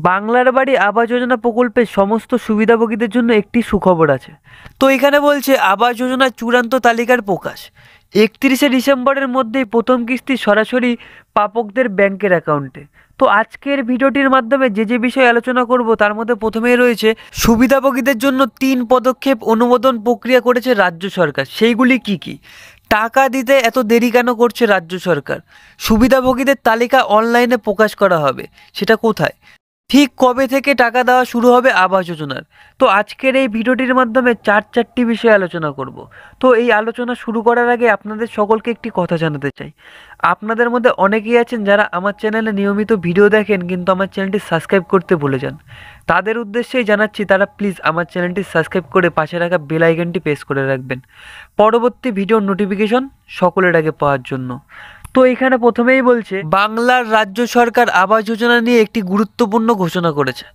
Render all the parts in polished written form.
বাংলার বাড়ি আবাস যোজনা প্রকল্পের সমস্ত সুবিধাভোগীদের জন্য একটি সুখবর আছে। তো এখানে বলছে আবাস যোজনার চূড়ান্ত তালিকার প্রকাশ 31শে ডিসেম্বরের মধ্যেই প্রথম কিস্তি সরাসরি প্রাপকদের ব্যাংকের অ্যাকাউন্টে। তো আজকের ভিডিওটির মাধ্যমে যে বিষয়ে আলোচনা করব তার মধ্যে প্রথমেই রয়েছে সুবিধাভোগীদের জন্য 3 পদক্ষেপ অনুমোদন প্রক্রিয়া করেছে রাজ্য সরকার, সেইগুলি কি কি? টাকা দিতে এত দেরি কেন করছে রাজ্য সরকার? সুবিধাভোগীদের তালিকা অনলাইনে প্রকাশ করা হবে, সেটা কোথায়? ঠিক কবে থেকে টাকা দেওয়া শুরু হবে আবাস যোজনার? তো আজকের এই ভিডিওটির মাধ্যমে চারটি বিষয়ে আলোচনা করব। তো এই আলোচনা শুরু করার আগে আপনাদের সকলকে একটি কথা জানাতে চাই। আপনাদের মধ্যে অনেকেই আছেন যারা আমার চ্যানেলে নিয়মিত ভিডিও দেখেন কিন্তু আমার চ্যানেলটি সাবস্ক্রাইব করতে ভুলে যান। তাদের উদ্দেশ্যেই জানাচ্ছি, তারা প্লিজ আমার চ্যানেলটি সাবস্ক্রাইব করে পাশে রাখা বেল আইকনটি প্রেস করে রাখবেন পরবর্তী ভিডিওর নোটিফিকেশন সকলের আগে পাওয়ার জন্য। তো এখানে প্রথমেই বলছে বাংলার রাজ্য সরকার আবাস যোজনা নিয়ে একটি গুরুত্বপূর্ণ ঘোষণা করেছে।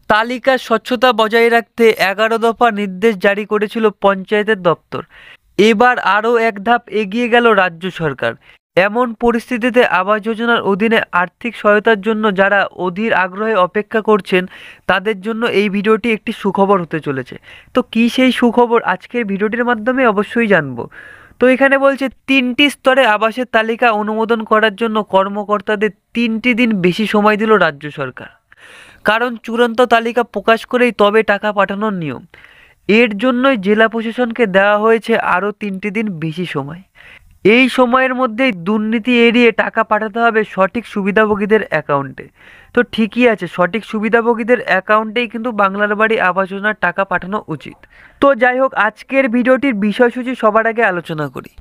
তালিকার স্বচ্ছতা বজায় রাখতে 11 দফা নির্দেশ জারি করেছিল পঞ্চায়েতের দপ্তর। এবার আরও এক ধাপ এগিয়ে গেল রাজ্য সরকার। এমন পরিস্থিতিতে আবাস যোজনার অধীনে আর্থিক সহায়তার জন্য যারা অধীর আগ্রহে অপেক্ষা করছেন তাদের জন্য এই ভিডিওটি একটি সুখবর হতে চলেছে। তো কী সেই সুখবর আজকের ভিডিওটির মাধ্যমে অবশ্যই জানবো। তো এখানে বলছে 3টি স্তরে আবাসের তালিকা অনুমোদন করার জন্য কর্মকর্তাদের 3টি দিন বেশি সময় দিল রাজ্য সরকার। কারণ চূড়ান্ত তালিকা প্রকাশ করেই তবে টাকা পাঠানোর নিয়ম। এর জন্যই জেলা প্রশাসনকে দেওয়া হয়েছে আরও 3টি দিন বেশি সময়। এই সময়ের মধ্যেই দুর্নীতি এড়িয়ে টাকা পাঠাতে হবে সঠিক সুবিধাভোগীদের অ্যাকাউন্টে। তো ঠিকই আছে, সঠিক সুবিধাভোগীদের অ্যাকাউন্টেই কিন্তু বাংলার বাড়ি আবাস যোজনার টাকা পাঠানো উচিত। তো যাই হোক, আজকের ভিডিওটির বিষয়সূচি সবার আগে আলোচনা করি।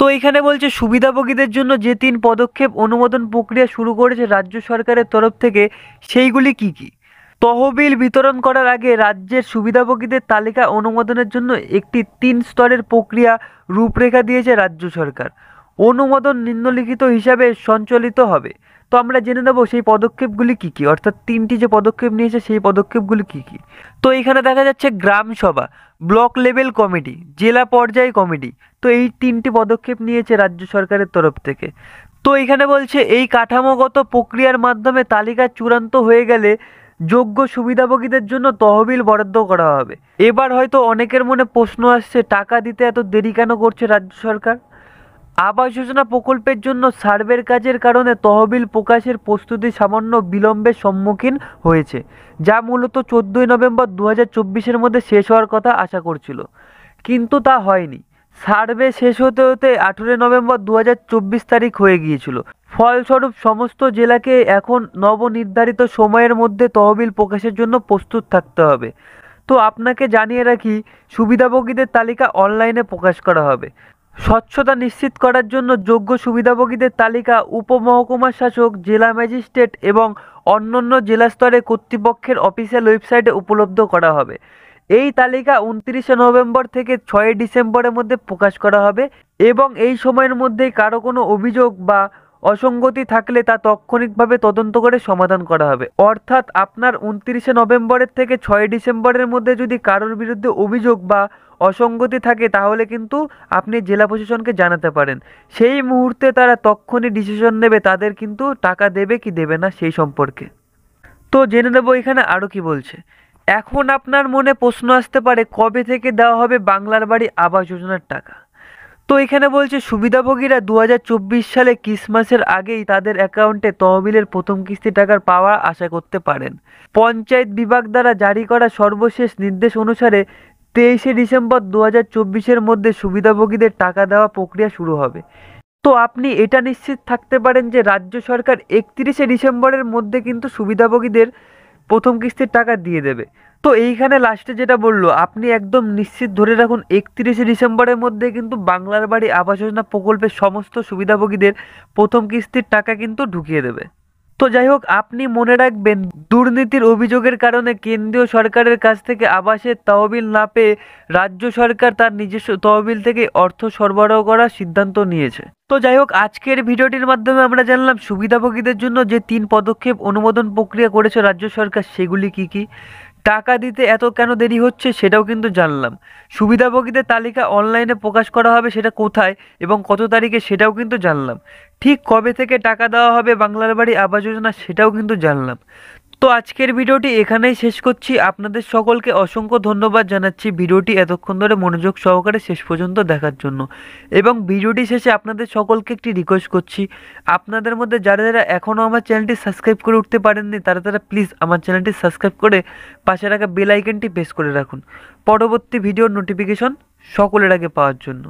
তো এখানে বলছে সুবিধাভোগীদের জন্য যে 3 পদক্ষেপ অনুমোদন প্রক্রিয়া শুরু করেছে রাজ্য সরকারের তরফ থেকে সেইগুলি কি কি? তহবিল বিতরণ করার আগে রাজ্যের সুবিধাভোগীদের তালিকা অনুমোদনের জন্য একটি 3 স্তরের প্রক্রিয়া রূপরেখা দিয়েছে রাজ্য সরকার। অনুমোদন নিম্নলিখিত হিসাবে সঞ্চালিত হবে। তো আমরা জেনে নেব সেই পদক্ষেপগুলি কি কি, অর্থাৎ 3টি যে পদক্ষেপ নিয়েছে সেই পদক্ষেপগুলি কি কি। তো এখানে দেখা যাচ্ছে গ্রাম সভা, ব্লক লেভেল কমিটি, জেলা পর্যায়ে কমিটি। তো এই 3টি পদক্ষেপ নিয়েছে রাজ্য সরকারের তরফ থেকে। তো এখানে বলছে এই কাঠামোগত প্রক্রিয়ার মাধ্যমে তালিকা চূড়ান্ত হয়ে গেলে যোগ্য সুবিধাভোগীদের জন্য তহবিল বরাদ্দ করা হবে। এবার হয়তো অনেকের মনে প্রশ্ন আসছে, টাকা দিতে এত দেরি কেন করছে রাজ্য সরকার? আবাস যোজনা প্রকল্পের জন্য সার্ভের কাজের কারণে তহবিল প্রকাশের প্রস্তুতি সামান্য বিলম্বের সম্মুখীন হয়েছে, যা মূলত 14ই নভেম্বর 2024-এর মধ্যে শেষ হওয়ার কথা আশা করছিল, কিন্তু তা হয়নি। সার্ভে শেষ হতে হতে 18 নভেম্বর 2024 তারিখ হয়ে গিয়েছিল। ফলস্বরূপ সমস্ত জেলাকে এখন নবনির্ধারিত সময়ের মধ্যে তহবিল প্রকাশের জন্য প্রস্তুত থাকতে হবে। তো আপনাকে জানিয়ে রাখি, সুবিধাভোগীদের তালিকা অনলাইনে প্রকাশ করা হবে। স্বচ্ছতা নিশ্চিত করার জন্য যোগ্য সুবিধাভোগীদের তালিকা উপমহকুমা শাসক, জেলা ম্যাজিস্ট্রেট এবং অন্যান্য জেলা স্তরে কর্তৃপক্ষের অফিসিয়াল ওয়েবসাইটে উপলব্ধ করা হবে। এই তালিকা 29শে নভেম্বর থেকে 6ই ডিসেম্বরের মধ্যে প্রকাশ করা হবে এবং এই সময়ের মধ্যেই কারো কোনো অভিযোগ বা অসঙ্গতি থাকলে তা তাৎক্ষণিকভাবে তদন্ত করে সমাধান করা হবে। অর্থাৎ আপনার 29শে নভেম্বরের থেকে 6ই ডিসেম্বরের মধ্যে যদি কারোর বিরুদ্ধে অভিযোগ বা অসঙ্গতি থাকে তাহলে কিন্তু আপনি জেলা প্রশাসনকে জানাতে পারেন। সেই মুহূর্তে তারা তক্ষণই ডিসিশন নেবে তাদের কিন্তু টাকা দেবে কি দেবে না সেই সম্পর্কে। তো জেনে নেব এখানে আরও কি বলছে। এখন আপনার মনে প্রশ্ন আসতে পারে, কবে থেকে দেওয়া হবে বাংলার বাড়ি আবাস যোজনার টাকা? তো এখানে বলছে সুবিধাভোগীরা 2024 সালে ক্রিসমাসের আগেই তাদের অ্যাকাউন্টে তহবিলের প্রথম কিস্তি টাকার পাওয়া আশা করতে পারেন। পঞ্চায়েত বিভাগ দ্বারা জারি করা সর্বশেষ নির্দেশ অনুসারে 23শে ডিসেম্বর 2024-এর মধ্যে সুবিধাভোগীদের টাকা দেওয়া প্রক্রিয়া শুরু হবে। তো আপনি এটা নিশ্চিত থাকতে পারেন যে রাজ্য সরকার 31শে ডিসেম্বরের মধ্যে কিন্তু সুবিধাভোগীদের প্রথম কিস্তির টাকা দিয়ে দেবে। তো এইখানে লাস্টে যেটা বললো, আপনি একদম নিশ্চিত ধরে রাখুন 31শে ডিসেম্বরের মধ্যে কিন্তু বাংলার বাড়ি আবাস যোজনা প্রকল্পের সমস্ত সুবিধাভোগীদের প্রথম কিস্তির টাকা কিন্তু ঢুকিয়ে দেবে। তো যাই হোক, আপনি মনে রাখবেন, দুর্নীতির অভিযোগের কারণে কেন্দ্রীয় সরকারের কাছ থেকে আবাসের তহবিল না পেয়ে রাজ্য সরকার তার নিজস্ব তহবিল থেকে অর্থ সরবরাহ করার সিদ্ধান্ত নিয়েছে। তো যাই হোক, আজকের ভিডিওটির মাধ্যমে আমরা জানলাম সুবিধাভোগীদের জন্য যে 3 পদক্ষেপ অনুমোদন প্রক্রিয়া করেছে রাজ্য সরকার সেগুলি কি কি। টাকা দিতে এত কেন দেরি হচ্ছে সেটাও কিন্তু জানলাম। সুবিধাভোগীদের তালিকা অনলাইনে প্রকাশ করা হবে, সেটা কোথায় এবং কত তারিখে সেটাও কিন্তু জানলাম। ঠিক কবে থেকে টাকা দেওয়া হবে বাংলার বাড়ি আবাস যোজনা সেটাও কিন্তু জানলাম। তো আজকের ভিডিওটি এখানেই শেষ করছি। আপনাদের সকলকে অসংখ্য ধন্যবাদ জানাচ্ছি ভিডিওটি এতক্ষণ ধরে মনোযোগ সহকারে শেষ পর্যন্ত দেখার জন্য। এবং ভিডিওটি শেষে আপনাদের সকলকে একটি রিকোয়েস্ট করছি, আপনাদের মধ্যে যারা যারা এখনও আমার চ্যানেলটি সাবস্ক্রাইব করে উঠতে পারেননি তারা তারা প্লিজ আমার চ্যানেলটি সাবস্ক্রাইব করে পাশে রাখা বেল আইকনটি প্রেস করে রাখুন পরবর্তী ভিডিওর নোটিফিকেশন সকলের আগে পাওয়ার জন্য।